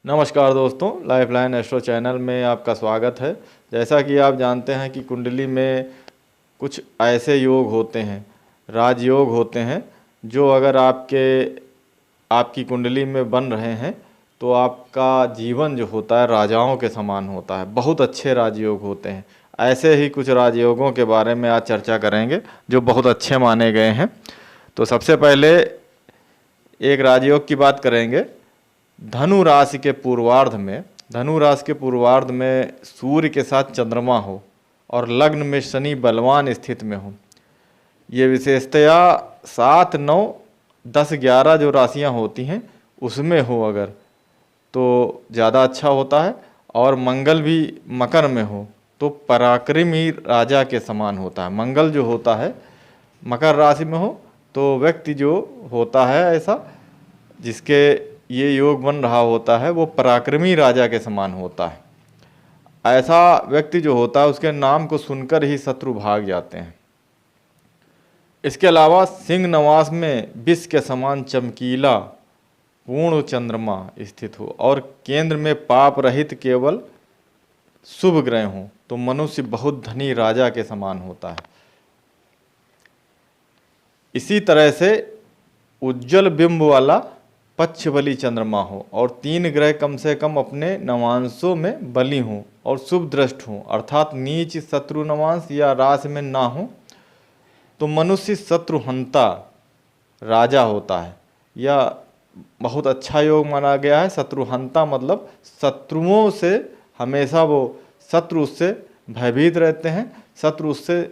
नमस्कार दोस्तों, lifeline astro channel में आपका स्वागत है। जैसा कि आप जानते हैं कि कुंडली में कुछ ऐसे योग होते हैं, राजयोग होते हैं, जो अगर आपकी कुंडली में बन रहे हैं तो आपका जीवन जो होता है राजाओं के समान होता है। बहुत अच्छे राजयोग होते हैं। ऐसे ही कुछ राजयोगों के बारे में आज चर्चा करेंगे जो बहुत अच्छे माने गए हैं। तो सबसे पहले एक राजयोग की बात करेंगे। धनु राशि के पूर्वार्ध में सूर्य के साथ चंद्रमा हो और लग्न में शनि बलवान स्थिति में हो। ये विशेषतया 7, 9, 10, 11 जो राशियां होती हैं उसमें हो अगर तो ज़्यादा अच्छा होता है। और मंगल भी मकर में हो तो पराक्रमी राजा के समान होता है। मंगल जो होता है मकर राशि में हो तो व्यक्ति जो होता है ऐसा जिसके ये योग बन रहा होता है वो पराक्रमी राजा के समान होता है। ऐसा व्यक्ति जो होता है उसके नाम को सुनकर ही शत्रु भाग जाते हैं। इसके अलावा सिंह नवास में विष के समान चमकीला पूर्ण चंद्रमा स्थित हो और केंद्र में पाप रहित केवल शुभ ग्रह हो तो मनुष्य बहुत धनी राजा के समान होता है। इसी तरह से उज्जवल बिंब वाला पक्ष बली चंद्रमा हो और 3 ग्रह कम से कम अपने नवांशों में बली हों और शुभ दृष्ट हों, अर्थात नीच शत्रु नवांश या राशि में ना हो तो मनुष्य शत्रुहंता राजा होता है। यह बहुत अच्छा योग माना गया है। शत्रुहंता मतलब शत्रुओं से हमेशा शत्रु उससे भयभीत रहते हैं, शत्रु उससे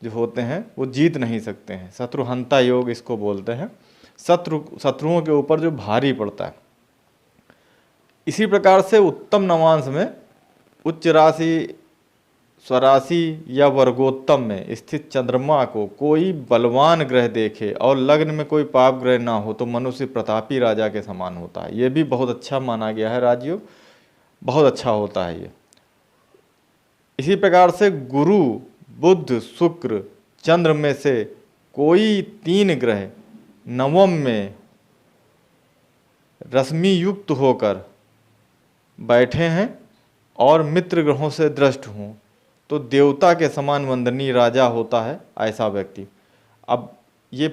जो होते हैं वो जीत नहीं सकते हैं। शत्रुहंता योग इसको बोलते हैं। शत्रुओं के ऊपर जो भारी पड़ता है। इसी प्रकार से उत्तम नवांश में उच्च राशि, स्वराशि या वर्गोत्तम में स्थित चंद्रमा को कोई बलवान ग्रह देखे और लग्न में कोई पाप ग्रह ना हो तो मनुष्य प्रतापी राजा के समान होता है। ये भी बहुत अच्छा माना गया है राजयोग, बहुत अच्छा होता है ये। इसी प्रकार से गुरु, बुध, शुक्र, चंद्र में से कोई 3 ग्रह नवम में रश्मि युक्त होकर बैठे हैं और मित्र ग्रहों से दृष्ट हों तो देवता के समान वंदनीय राजा होता है ऐसा व्यक्ति। अब ये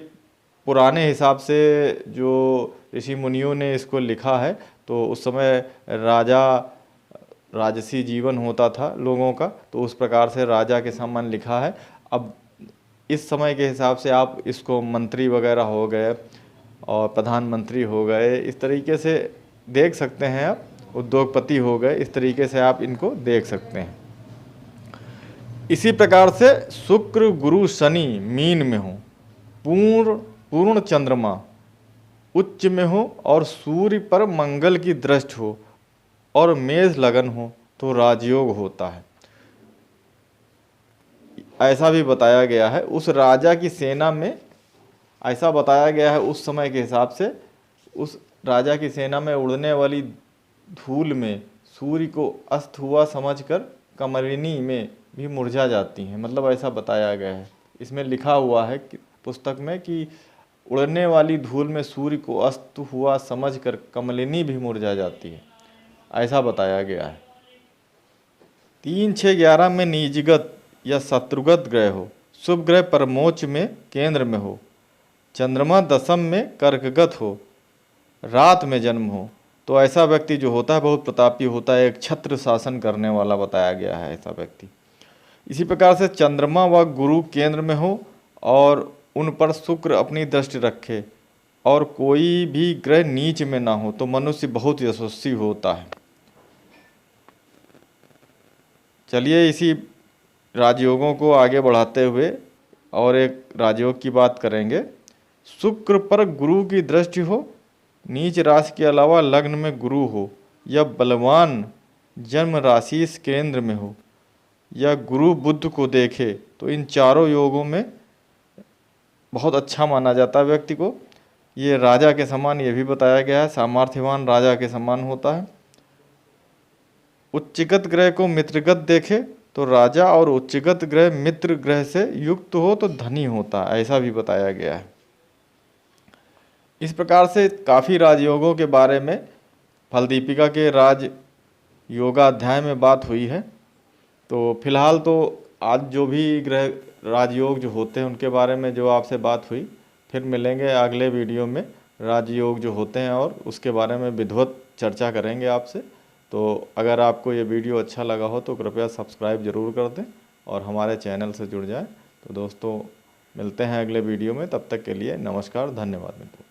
पुराने हिसाब से जो ऋषि मुनियों ने इसको लिखा है तो उस समय राजसी जीवन होता था लोगों का, तो उस प्रकार से राजा के समान लिखा है। अब इस समय के हिसाब से आप इसको मंत्री वगैरह हो गए और प्रधानमंत्री हो गए, इस तरीके से देख सकते हैं आप, उद्योगपति हो गए, इस तरीके से आप इनको देख सकते हैं। इसी प्रकार से शुक्र, गुरु, शनि मीन में हो, पूर्ण चंद्रमा उच्च में हो और सूर्य पर मंगल की दृष्टि हो और मेष लगन हो तो राजयोग होता है। ऐसा भी बताया गया है उस राजा की सेना में, ऐसा बताया गया है उस समय के हिसाब से उस राजा की सेना में उड़ने वाली धूल में सूर्य को अस्त हुआ समझकर कमरिनी में भी मुरझा जाती हैं। मतलब ऐसा बताया गया है, इसमें लिखा हुआ है कि पुस्तक में कि उड़ने वाली धूल में सूर्य को अस्त हुआ समझकर कमलिनी भी मुरझा जाती है, ऐसा बताया गया है। 3, 6, 11 में निजगत या शत्रुगत ग्रह हो, शुभ ग्रह परमोच्च में केंद्र में हो, चंद्रमा दशम में कर्कगत हो, रात में जन्म हो तो ऐसा व्यक्ति जो होता है बहुत प्रतापी होता है, एक छत्र शासन करने वाला बताया गया है ऐसा व्यक्ति। इसी प्रकार से चंद्रमा व गुरु केंद्र में हो और उन पर शुक्र अपनी दृष्टि रखे और कोई भी ग्रह नीच में ना हो तो मनुष्य बहुत यशस्वी होता है। चलिए इसी राजयोगों को आगे बढ़ाते हुए और एक राजयोग की बात करेंगे। शुक्र पर गुरु की दृष्टि हो, नीच राशि के अलावा लग्न में गुरु हो या बलवान जन्म राशि इस केंद्र में हो या गुरु बुध को देखे तो इन चारों योगों में बहुत अच्छा माना जाता है व्यक्ति को। ये राजा के समान ये भी बताया गया है, सामर्थ्यवान राजा के समान होता है। उच्चगत ग्रह को मित्रगत देखे तो राजा और उच्चगत ग्रह मित्र ग्रह से युक्त हो तो धनी होता है, ऐसा भी बताया गया है। इस प्रकार से काफ़ी राजयोगों के बारे में फल दीपिका के राज योगा अध्याय में बात हुई है। तो फिलहाल तो आज जो भी ग्रह राजयोग जो होते हैं उनके बारे में जो आपसे बात हुई, फिर मिलेंगे अगले वीडियो में राजयोग जो होते हैं और उसके बारे में विधिवत चर्चा करेंगे आपसे। तो अगर आपको ये वीडियो अच्छा लगा हो तो कृपया सब्सक्राइब ज़रूर कर दें और हमारे चैनल से जुड़ जाएं। तो दोस्तों मिलते हैं अगले वीडियो में, तब तक के लिए नमस्कार, धन्यवाद मित्रों।